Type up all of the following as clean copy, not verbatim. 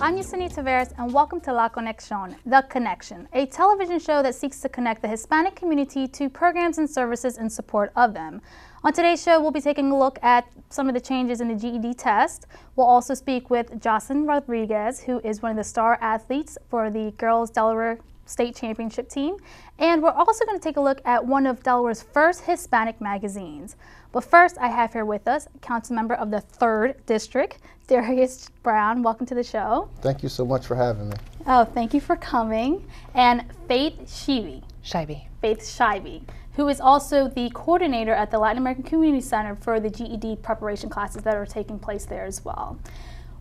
I'm Yesenia Taveras, and welcome to La Conexión, The Connection, a television show that seeks to connect the Hispanic community to programs and services in support of them. On today's show, we'll be taking a look at some of the changes in the GED test. We'll also speak with Jocelyn Rodriguez, who is one of the star athletes for the Girls Delaware State Championship team. And we're also going to take a look at one of Delaware's first Hispanic magazines. But first, I have here with us council member of the 3rd District, Darius Brown. Welcome to the show. Thank you so much for having me. Oh, thank you for coming. And Faith Scheibe, who is also the coordinator at the Latin American Community Center for the GED preparation classes that are taking place there as well.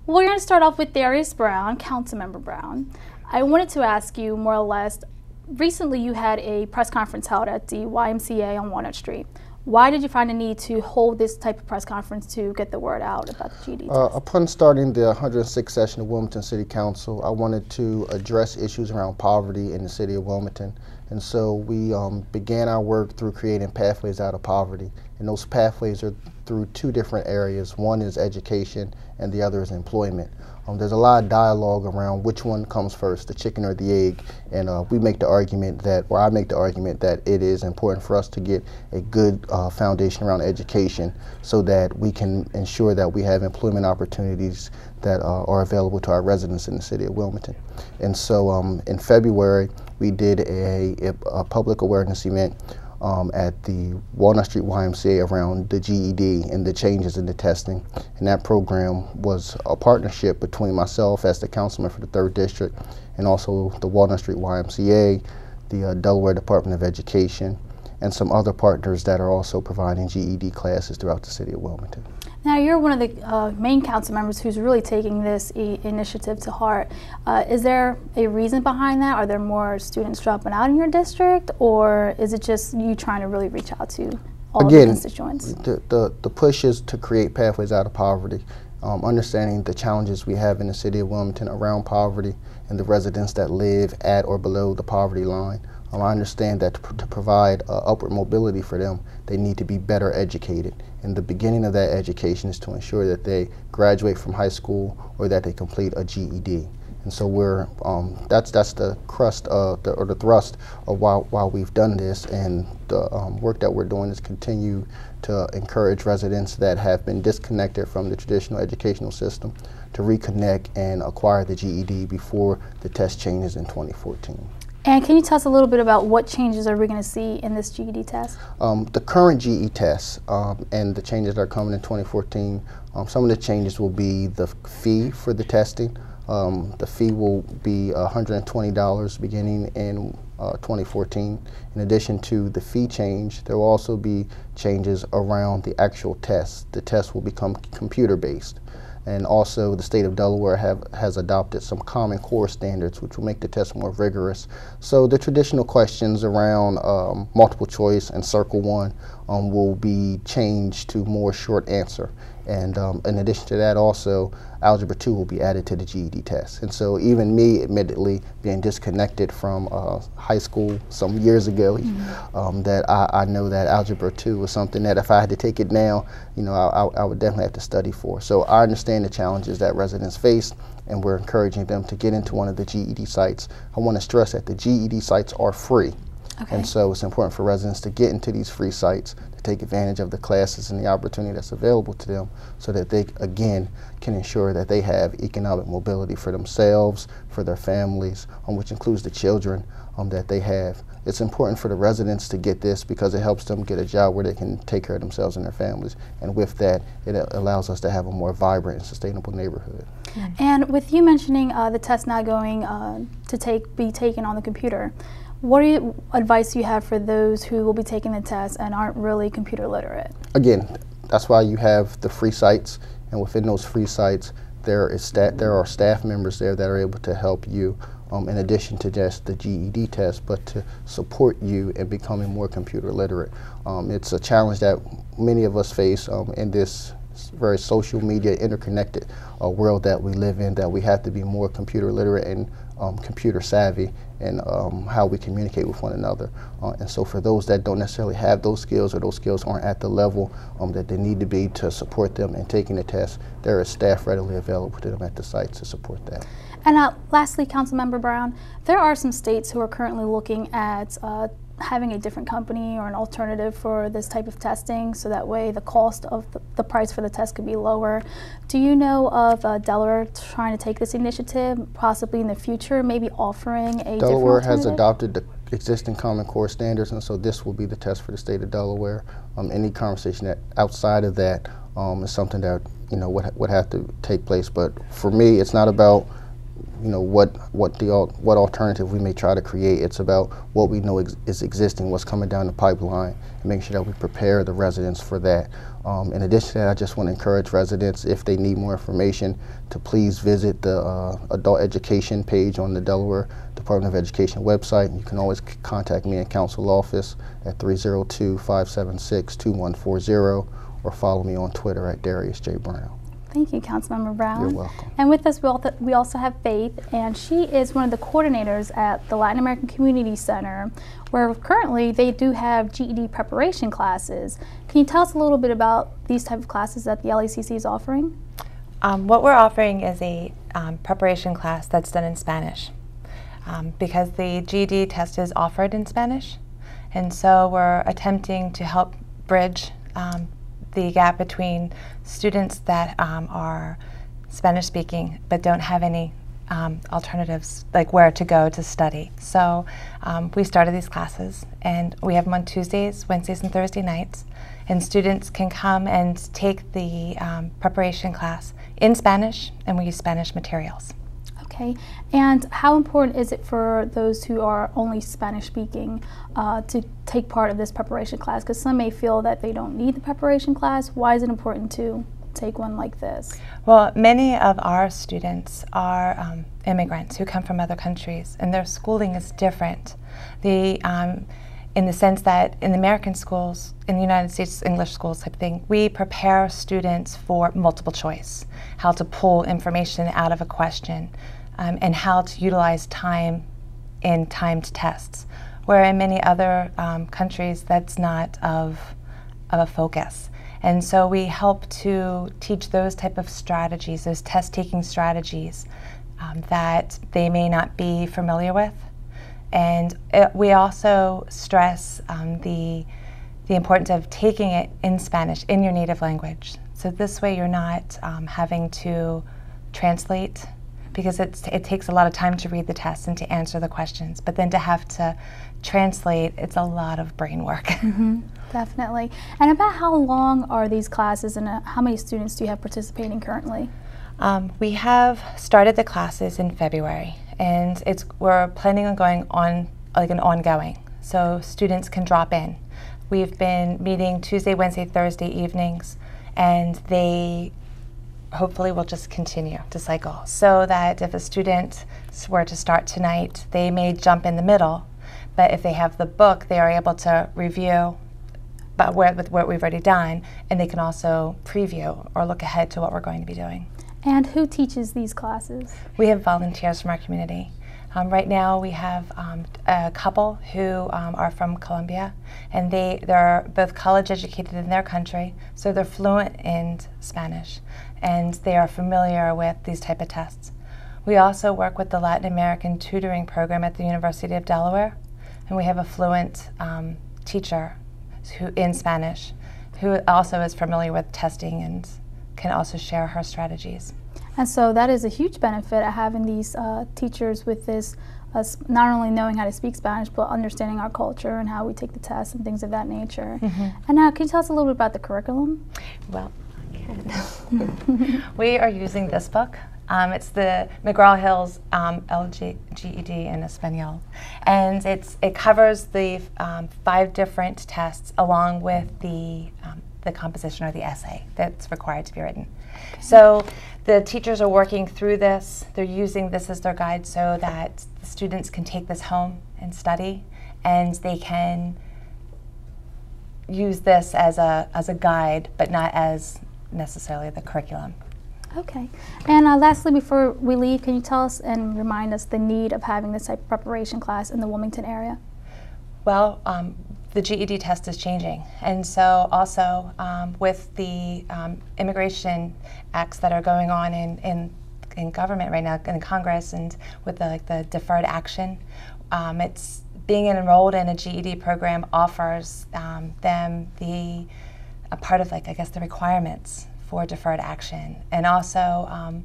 We're going to start off with Darius Brown, Councilmember Brown. I wanted to ask you more or less, recently you had a press conference held at the YMCA on Walnut Street. Why did you find the need to hold this type of press conference to get the word out about the GED test? Upon starting the 106th session of Wilmington City Council, I wanted to address issues around poverty in the city of Wilmington. And so we began our work through creating pathways out of poverty. And those pathways are through 2 different areas. One is education and the other is employment. There's a lot of dialogue around which one comes first, the chicken or the egg, and we make the argument that, or I make the argument that it is important for us to get a good foundation around education so that we can ensure that we have employment opportunities that are available to our residents in the city of Wilmington. And so in February, we did a public awareness event at the Walnut Street YMCA around the GED and the changes in the testing. And that program was a partnership between myself as the councilman for the 3rd District and also the Walnut Street YMCA, the Delaware Department of Education, and some other partners that are also providing GED classes throughout the city of Wilmington. Now, you're one of the main council members who's really taking this initiative to heart. Is there a reason behind that? Are there more students dropping out in your district, or is it just you trying to really reach out to all the constituents? The push is to create pathways out of poverty, understanding the challenges we have in the city of Wilmington around poverty and the residents that live at or below the poverty line. I understand that to provide upward mobility for them, they need to be better educated. And the beginning of that education is to ensure that they graduate from high school or that they complete a GED. And so we're that's the crust or the thrust of why we've done this, and the work that we're doing is continue to encourage residents that have been disconnected from the traditional educational system to reconnect and acquire the GED before the test changes in 2014. And can you tell us a little bit about what changes are we going to see in this GED test? The current GED test and the changes that are coming in 2014, some of the changes will be the fee for the testing. The fee will be $120 beginning in 2014. In addition to the fee change, there will also be changes around the actual test. The test will become computer-based. And also the state of Delaware has adopted some Common Core standards which will make the test more rigorous. So the traditional questions around multiple choice and Circle 1 will be changed to more short answer. And in addition to that, also Algebra 2 will be added to the GED test. And so even me, admittedly, being disconnected from high school some years ago, that I know that Algebra 2 was something that if I had to take it now, you know, I would definitely have to study for. So I understand the challenges that residents face, and we're encouraging them to get into one of the GED sites. I want to stress that the GED sites are free. Okay. And so it's important for residents to get into these free sites, to take advantage of the classes and the opportunity that's available to them so that they, again, can ensure that they have economic mobility for themselves, for their families, which includes the children that they have. It's important for the residents to get this because it helps them get a job where they can take care of themselves and their families. And with that, it allows us to have a more vibrant and sustainable neighborhood. And with you mentioning the test now going to be taken on the computer, what advice do you have for those who will be taking the test and aren't really computer literate? Again, that's why you have the free sites, and within those free sites, there are staff members there that are able to help you in addition to just the GED test, but to support you in becoming more computer literate. It's a challenge that many of us face in this very social media interconnected world that we live in, that we have to be more computer literate and computer savvy in how we communicate with one another. And so for those that don't necessarily have those skills, or those skills aren't at the level that they need to be to support them in taking the test, there is staff readily available to them at the site to support that. And lastly, Councilmember Brown, there are some states who are currently looking at having a different company or an alternative for this type of testing, so that way the cost of the price for the test could be lower. Do you know of Delaware trying to take this initiative, possibly in the future, maybe offering a Delaware different has alternative? adopted the existing Common Core standards, and so this will be the test for the state of Delaware. Any conversation that outside of that is something that would have to take place. But for me, it's not about what alternative we may try to create. It's about what we know is existing, what's coming down the pipeline, and making sure that we prepare the residents for that. In addition to that, I just want to encourage residents, if they need more information, to please visit the adult education page on the Delaware Department of Education website. You can always contact me in council office at 302-576-2140, or follow me on Twitter at Darius J. Brown. Thank you, Councilmember Brown. You're welcome. And with us, we also have Faith, and she is one of the coordinators at the Latin American Community Center, where currently they do have GED preparation classes. Can you tell us a little bit about these type of classes that the LACC is offering? What we're offering is a preparation class that's done in Spanish, because the GED test is offered in Spanish, and so we're attempting to help bridge the gap between students that are Spanish speaking but don't have any alternatives, like where to go to study. So we started these classes, and we have them on Tuesdays, Wednesdays, and Thursday nights, and students can come and take the preparation class in Spanish, and we use Spanish materials. Okay, and how important is it for those who are only Spanish speaking to take part of this preparation class? Because some may feel that they don't need the preparation class. Why is it important to take one like this? Well, many of our students are immigrants who come from other countries, and their schooling is different. In the sense that in the American schools, in the United States English schools type thing, we prepare students for multiple choice, how to pull information out of a question, and how to utilize time in timed tests, where in many other countries that's not of a focus. And so we help to teach those type of strategies, those test-taking strategies that they may not be familiar with. And we also stress the importance of taking it in Spanish, in your native language. So this way you're not having to translate, because it takes a lot of time to read the test and to answer the questions. But then to have to translate, it's a lot of brain work. Mm-hmm, definitely. And about how long are these classes, and how many students do you have participating currently? We have started the classes in February, and we're planning on going on like an ongoing, so students can drop in. We've been meeting Tuesday, Wednesday, Thursday evenings, and they hopefully will just continue to cycle, so that if a student were to start tonight, they may jump in the middle, but if they have the book, they are able to review with what we've already done, and they can also preview or look ahead to what we're going to be doing. And who teaches these classes? We have volunteers from our community. Right now we have a couple who are from Colombia, and they're both college educated in their country, so they're fluent in Spanish, and they are familiar with these type of tests. We also work with the Latin American tutoring program at the University of Delaware, and we have a fluent teacher in Spanish who also is familiar with testing and can also share her strategies. And so that is a huge benefit of having these teachers with this, not only knowing how to speak Spanish, but understanding our culture and how we take the tests and things of that nature. Mm-hmm. And now, can you tell us a little bit about the curriculum? Well, I can. We are using this book. It's the McGraw-Hill's GED in Espanol, and it covers the 5 different tests along with the composition or the essay that's required to be written. Okay. So the teachers are working through this. They're using this as their guide so that the students can take this home and study, and they can use this as a guide, but not as necessarily the curriculum. Okay. And lastly, before we leave, can you tell us and remind us the need of having this type of preparation class in the Wilmington area? Well, the GED test is changing, and so also with the immigration acts that are going on in in government right now, in Congress, and with the deferred action. It's being enrolled in a GED program offers them a part of, I guess, the requirements for deferred action, and also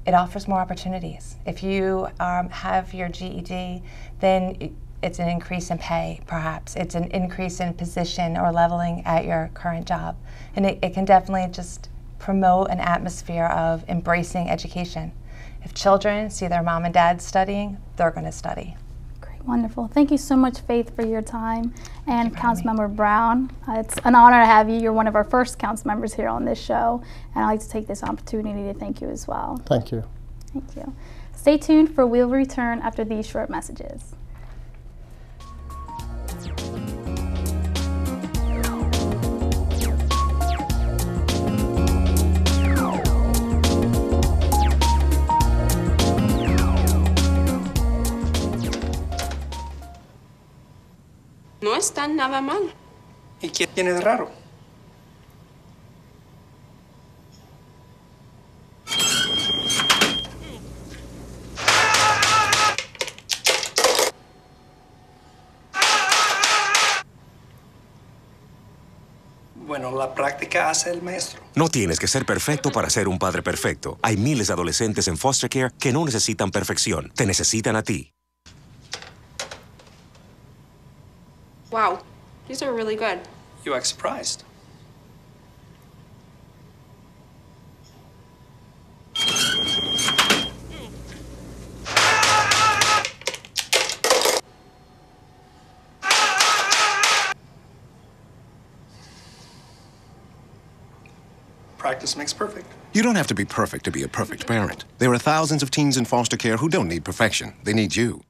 it offers more opportunities. If you have your GED, then it's an increase in pay, perhaps. It's an increase in position or leveling at your current job. And it can definitely just promote an atmosphere of embracing education. If children see their mom and dad studying, they're going to study. Great, wonderful. Thank you so much, Faith, for your time. And Councilmember Brown, it's an honor to have you. You're one of our first council members here on this show. And I'd like to take this opportunity to thank you as well. Thank you. Thank you. Stay tuned, for we'll return after these short messages. No están nada mal. ¿Y qué tiene de raro? Bueno, la práctica hace el maestro. No tienes que ser perfecto para ser un padre perfecto. Hay miles de adolescentes en foster care que no necesitan perfección. Te necesitan a ti. Wow, these are really good. You act surprised. Practice makes perfect. You don't have to be perfect to be a perfect parent. There are thousands of teens in foster care who don't need perfection. They need you.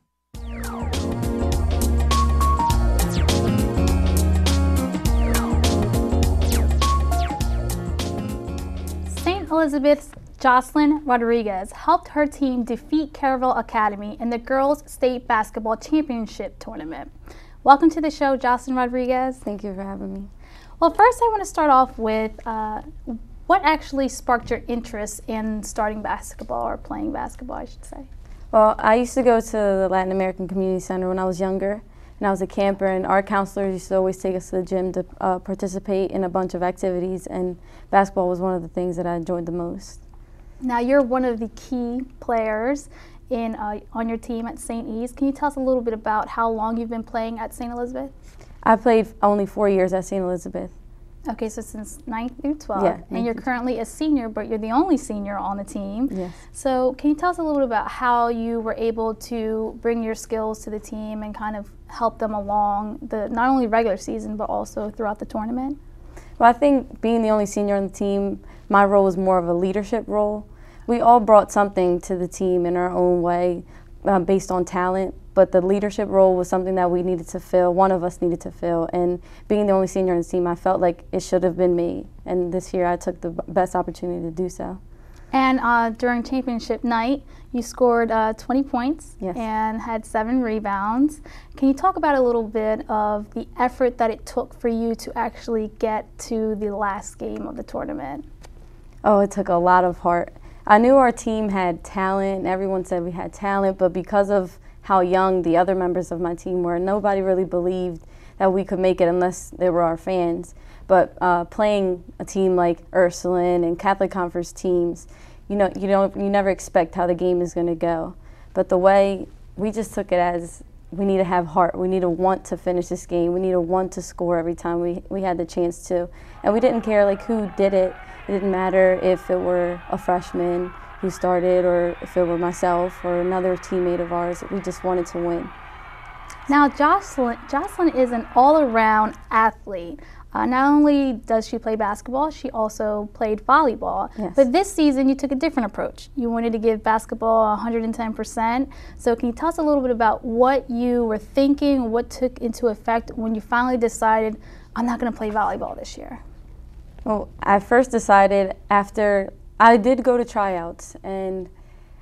St. Elizabeth's Jocelyn Rodriguez helped her team defeat Caravelle Academy in the Girls State Basketball Championship Tournament. Welcome to the show, Jocelyn Rodriguez. Thank you for having me. Well, first I want to start off with what actually sparked your interest in starting basketball, or playing basketball, I should say? Well, I used to go to the Latin American Community Center when I was younger, and I was a camper, and our counselors used to always take us to the gym to participate in a bunch of activities, and basketball was one of the things that I enjoyed the most. Now, you're one of the key players on your team at St. E's. Can you tell us a little bit about how long you've been playing at St. Elizabeth? I played only 4 years at St. Elizabeth. Okay, so since 9th through 12th, yeah, and you're currently a senior, but you're the only senior on the team. Yes. So can you tell us a little bit about how you were able to bring your skills to the team and kind of help them along not only regular season, but also throughout the tournament? Well, I think being the only senior on the team, my role was more of a leadership role. We all brought something to the team in our own way, based on talent, but the leadership role was something that we needed to fill, one of us needed to fill, and being the only senior on the team, I felt like it should have been me, and this year I took the best opportunity to do so. And during championship night, you scored 20 points. Yes. And had 7 rebounds. Can you talk about a little bit of the effort that it took for you to actually get to the last game of the tournament? Oh, it took a lot of heart. I knew our team had talent, and everyone said we had talent, but because of how young the other members of my team were, nobody really believed that we could make it unless they were our fans. But playing a team like Ursuline and Catholic Conference teams, you never expect how the game is going to go. But the way we just took it as, we need to have heart. We need to want to finish this game. We need to want to score every time we had the chance to. And we didn't care who did it. It didn't matter if it were a freshman who started or if it were myself or another teammate of ours. We just wanted to win. Now, Jocelyn is an all-around athlete. Not only does she play basketball, she also played volleyball. Yes. But this season, you took a different approach. You wanted to give basketball 110%. So can you tell us a little bit about what you were thinking, what took into effect when you finally decided, I'm not going to play volleyball this year? Well, I first decided after I did go to tryouts, and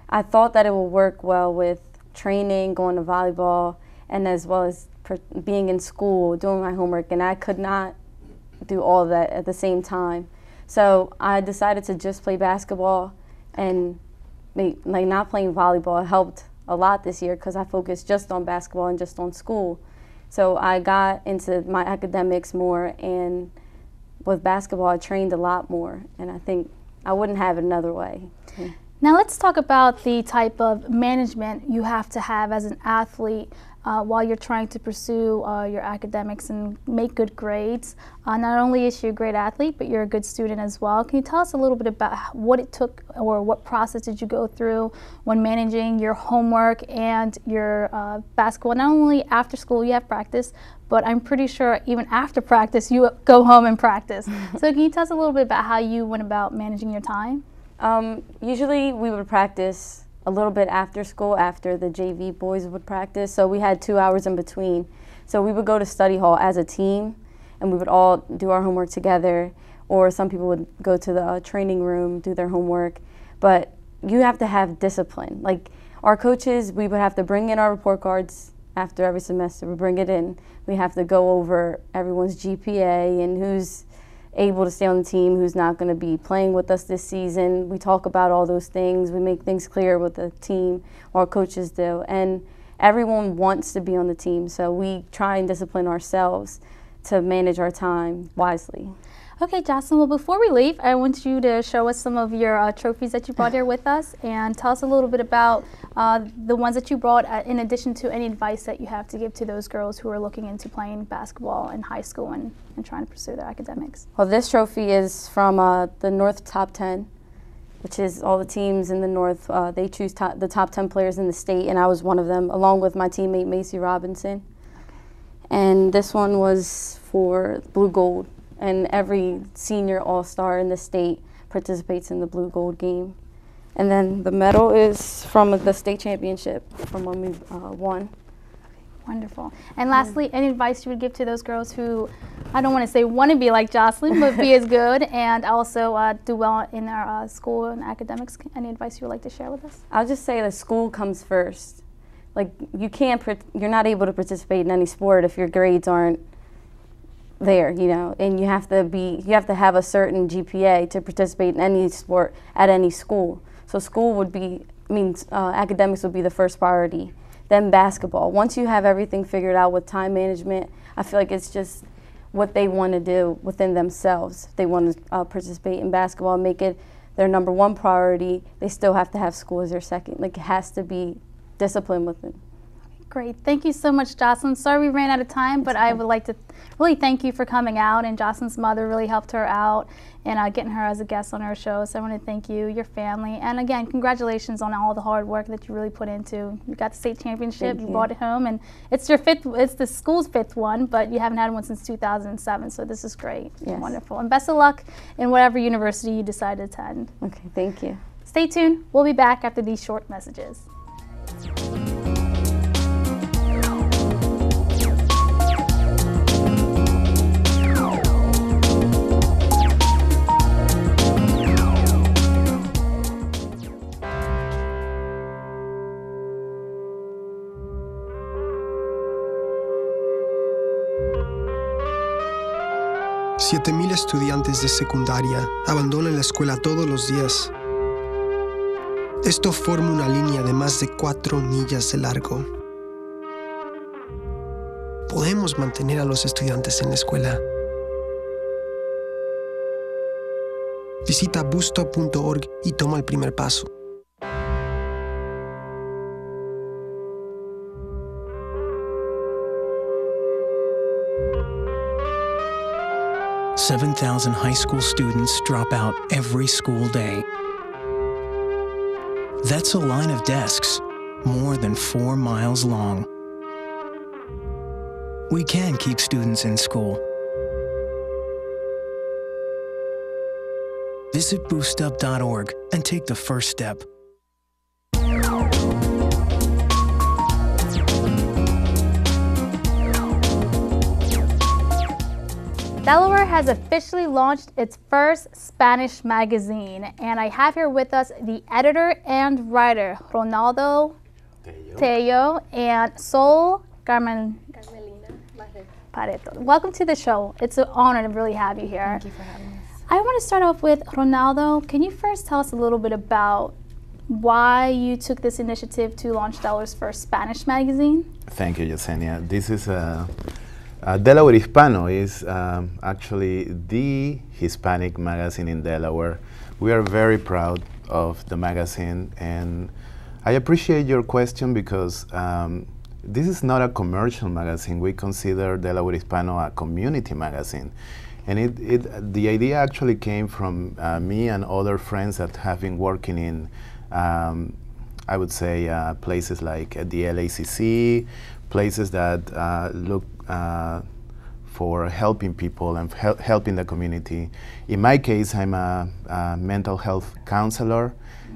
I thought that it would work well with training, going to volleyball, and as well as being in school, doing my homework, and I could not do all of that at the same time. So I decided to just play basketball, and like not playing volleyball helped a lot this year because I focused just on basketball and just on school. So I got into my academics more, and with basketball I trained a lot more, and I think I wouldn't have it another way. Now let's talk about the type of management you have to have as an athlete while you're trying to pursue your academics and make good grades. Not only is she a great athlete, but you're a good student as well. Can you tell us a little bit about what it took, or what process did you go through when managing your homework and your basketball? Not only after school you have practice, but I'm pretty sure even after practice you go home and practice. So can you tell us a little bit about how you went about managing your time? Usually we would practice a little bit after school, after the JV boys would practice, so we had 2 hours in between. So we would go to study hall as a team, and we would all do our homework together, or some people would go to the training room, do their homework. But you have to have discipline. Like our coaches, we would have to bring in our report cards after every semester. We bring it in. We have to go over everyone's GPA and who's able to stay on the team, who's not going to be playing with us this season. We talk about all those things. We make things clear with the team, our coaches do. And everyone wants to be on the team, so we try and discipline ourselves to manage our time wisely. Okay, Jocelyn, well, before we leave, I want you to show us some of your trophies that you brought here with us, and tell us a little bit about the ones that you brought, in addition to any advice that you have to give to those girls who are looking into playing basketball in high school and trying to pursue their academics. Well, this trophy is from the North Top 10, which is all the teams in the North. They choose the top 10 players in the state, and I was one of them, along with my teammate Macy Robinson. And this one was for Blue Gold. And every senior all-star in the state participates in the blue gold game. And then the medal is from the state championship from when we won. Wonderful. And lastly, any advice you would give to those girls who, I don't want to say want to be like Jocelyn, but be as good and also do well in their school and academics? Any advice you would like to share with us? I'll just say that school comes first. Like you're not able to participate in any sport if your grades aren't there, you know, and you have to have a certain GPA to participate in any sport at any school. So school would be, academics would be the first priority, then basketball. Once you have everything figured out with time management, I feel like it's just what they want to do within themselves. If they want to participate in basketball and make it their #1 priority, they still have to have school as their second. Like it has to be discipline with it. Great. Thank you so much, Jocelyn. Sorry we ran out of time, but I would like to really thank you for coming out, and Jocelyn's mother really helped her out and getting her as a guest on our show. So I want to thank you, your family, and again, congratulations on all the hard work that you really put into. You got the state championship, you brought it home, and it's the school's 5th one, but you haven't had one since 2007, so this is great. Yes. Wonderful. And best of luck in whatever university you decide to attend. Okay, thank you. Stay tuned. We'll be back after these short messages. $7,000 estudiantes de secundaria abandonan la escuela todos los días. Esto forma una línea de más de 4 millas de largo. Podemos mantener a los estudiantes en la escuela. Visita busstop.org y toma el primer paso. $7,000 high school students drop out every school day. That's a line of desks more than 4 miles long. We can keep students in school. Visit boostup.org and take the first step. Delaware has officially launched its first Spanish magazine, and I have here with us the editor and writer, Ronaldo Tello and Sol Carmelina Pareto. Welcome to the show. It's an honor to really have you here. Thank you for having us. I want to start off with Ronaldo. Can you first tell us a little bit about why you took this initiative to launch Delaware's first Spanish magazine. Thank you, Yesenia. This is Delaware Hispano is actually the Hispanic magazine in Delaware. We are very proud of the magazine, and I appreciate your question because this is not a commercial magazine. We consider Delaware Hispano a community magazine. And the idea actually came from me and other friends that have been working in, I would say, places like the LACC, places that look for helping people and helping the community. In my case, I'm a mental health counselor,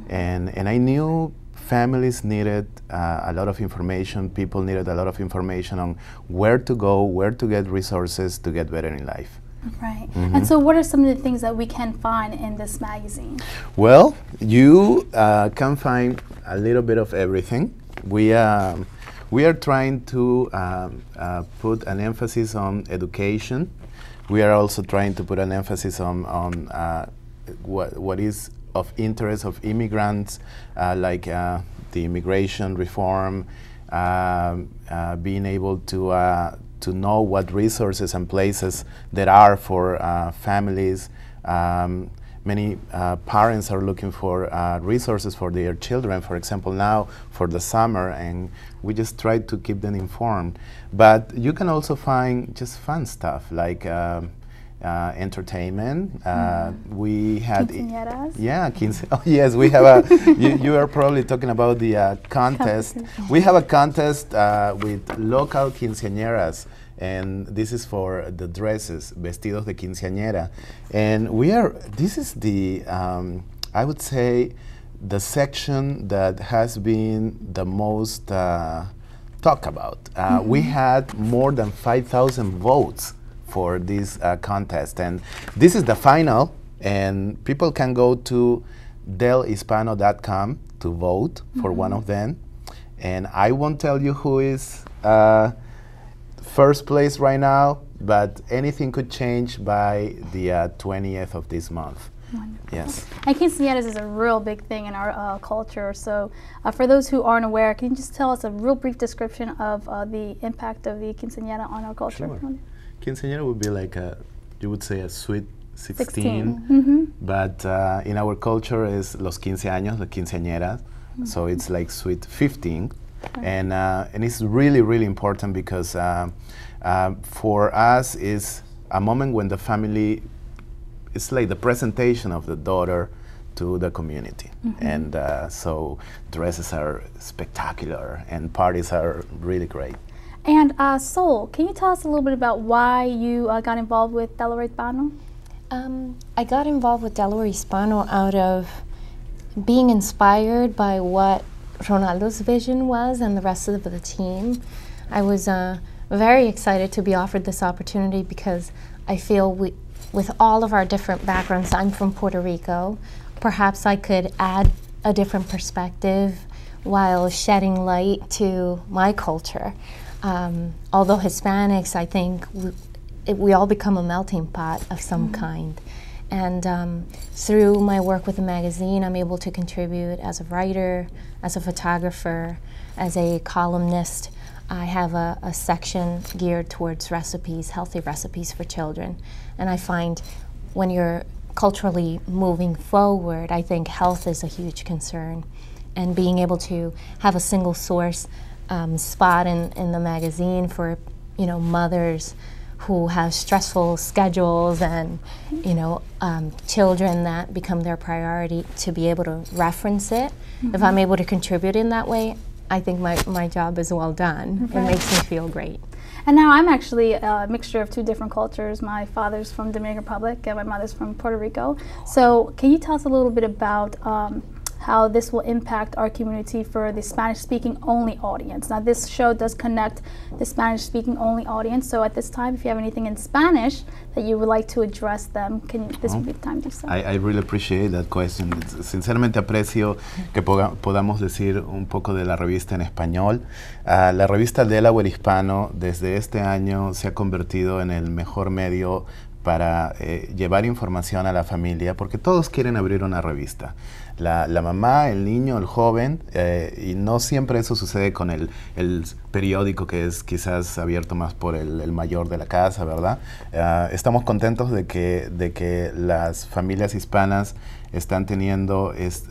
and I knew families needed a lot of information, people needed a lot of information on where to go, where to get resources to get better in life. Right. And so what are some of the things that we can find in this magazine? Well, you can find a little bit of everything. We are trying to put an emphasis on education. We are also trying to put an emphasis on what is of interest of immigrants, like the immigration reform, being able to know what resources and places there are for families. Many parents are looking for resources for their children, for example, now for the summer, and we just try to keep them informed. But you can also find just fun stuff like entertainment. We had quinceañeras. Yes, we have a. You are probably talking about the contest. We have a contest with local quinceañeras, and this is for the dresses, vestidos de quinceañera, and this is the I would say the section that has been the most talked about. We had more than 5,000 votes for this contest, and this is the final, and people can go to delhispano.com to vote for one of them, and I won't tell you who is first place right now, but anything could change by the 20th of this month. Wonderful. Yes. And quinceañeras is a real big thing in our culture. So for those who aren't aware, can you just tell us a real brief description of the impact of the quinceañera on our culture? Sure. Quinceañera would be like you would say a sweet 16. But in our culture is los 15 años, the quinceañeras. So it's like sweet 15. And it's really, really important because for us is a moment when the family, it's like the presentation of the daughter to the community. And so dresses are spectacular and parties are really great. And Sol, can you tell us a little bit about why you got involved with Delaware Hispano? I got involved with Delaware Hispano out of being inspired by what Ronaldo's vision was and the rest of the team. I was very excited to be offered this opportunity because I feel with all of our different backgrounds, I'm from Puerto Rico, perhaps I could add a different perspective while shedding light to my culture. Although Hispanics, I think we all become a melting pot of some kind. And through my work with the magazine, I'm able to contribute as a writer, as a photographer, as a columnist. I have a section geared towards recipes, healthy recipes for children. And I find when you're culturally moving forward, I think health is a huge concern. And being able to have a single source spot in the magazine for mothers who have stressful schedules and children that become their priority, to be able to reference it. If I'm able to contribute in that way, I think my job is well done. It makes me feel great. And now I'm actually a mixture of two different cultures. My father's from Dominican Republic and my mother's from Puerto Rico. So can you tell us a little bit about how this will impact our community for the Spanish-speaking only audience? Now this show does connect the Spanish-speaking only audience, so at this time, if you have anything in Spanish that you would like to address them, this would be the time to do so. I really appreciate that question. Sinceramente aprecio que podamos decir un poco de la revista en español. La revista Delaware Hispano desde este año se ha convertido en el mejor medio para llevar información a la familia, porque todos quieren abrir una revista. la mamá, el niño, el joven, y no siempre eso sucede con el periódico que es quizás abierto más por el mayor de la casa, ¿verdad? Estamos contentos de que las familias hispanas están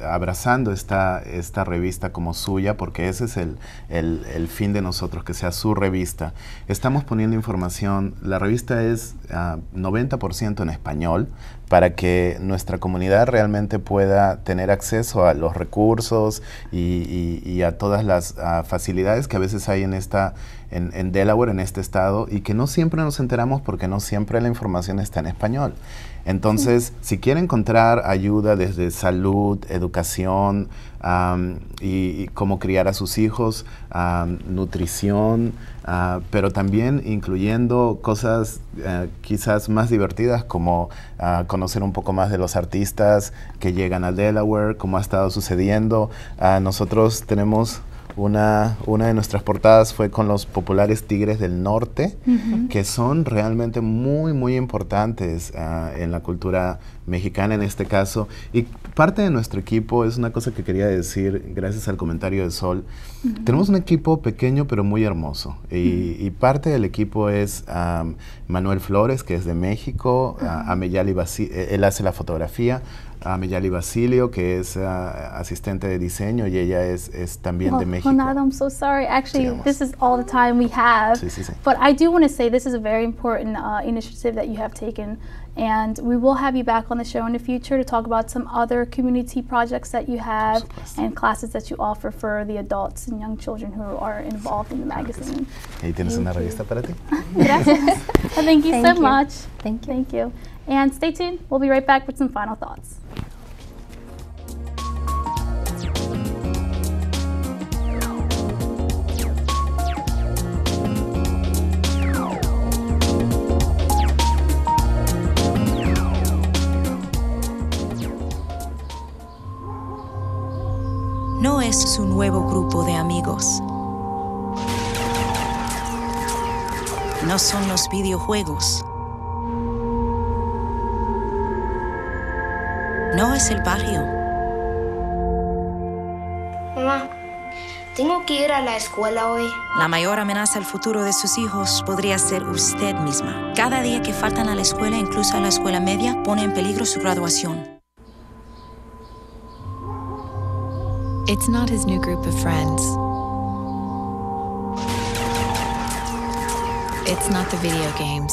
abrazando esta revista como suya, porque ese es el fin de nosotros, que sea su revista. Estamos poniendo información, la revista es 90% en español, para que nuestra comunidad realmente pueda tener acceso a los recursos y a todas las facilidades que a veces hay en Delaware, en este estado, y que no siempre nos enteramos porque no siempre la información está en español. Entonces, si quiere encontrar ayuda desde salud, educación, y cómo criar a sus hijos, nutrición, pero también incluyendo cosas quizás más divertidas, como conocer un poco más de los artistas que llegan a Delaware, cómo ha estado sucediendo. Nosotros tenemos una de nuestras portadas fue con los populares Tigres del Norte, que son realmente muy, muy importantes en la cultura mexicana en este caso. Y parte de nuestro equipo, es una cosa que quería decir, gracias al comentario de Sol, tenemos un equipo pequeño pero muy hermoso. Y parte del equipo es Manuel Flores, que es de México, Ameyali él hace la fotografía, Ameyali Basilio, que es asistente de diseño, y ella es también de México. Ronaldo, I'm so sorry. Actually, this is all the time we have. But I do want to say this is a very important initiative that you have taken, and we will have you back on the show in the future to talk about some other community projects that you have and classes that you offer for the adults and young children who are involved in the magazine. Ahí tienes una revista para ti. Gracias. Thank you so much. Thank you. Thank you. And stay tuned. We'll be right back with some final thoughts. No es su nuevo grupo de amigos. No son los videojuegos. No es el barrio. Mamá, tengo que ir a la escuela hoy. La mayor amenaza al futuro de sus hijos podría ser usted misma. Cada día que faltan a la escuela, incluso a la escuela media, pone en peligro su graduación. It's not his new group of friends. It's not the video games.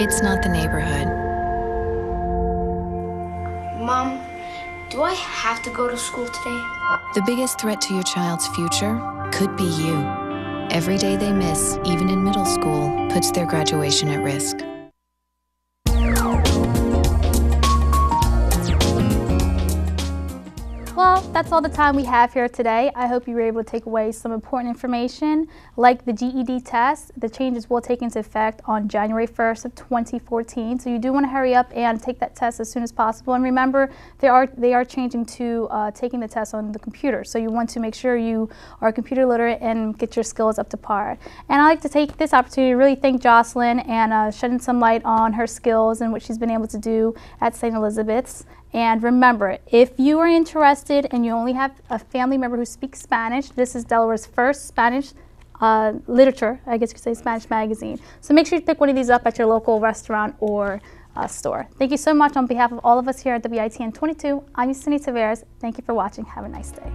It's not the neighborhood. Mom, do I have to go to school today? The biggest threat to your child's future could be you. Every day they miss, even in middle school, puts their graduation at risk. Well, that's all the time we have here today. I hope you were able to take away some important information, like the GED test. The changes will take into effect on January 1st of 2014, so you do want to hurry up and take that test as soon as possible. And remember, they are changing to taking the test on the computer, so you want to make sure you are computer literate and get your skills up to par. And I'd like to take this opportunity to really thank Jocelyn and shedding some light on her skills and what she's been able to do at St. Elizabeth's. And remember, if you are interested and you only have a family member who speaks Spanish, this is Delaware's first Spanish literature, I guess you could say, Spanish magazine. So make sure you pick one of these up at your local restaurant or store. Thank you so much on behalf of all of us here at WITN 22. I'm Yesenia Taveras. Thank you for watching. Have a nice day.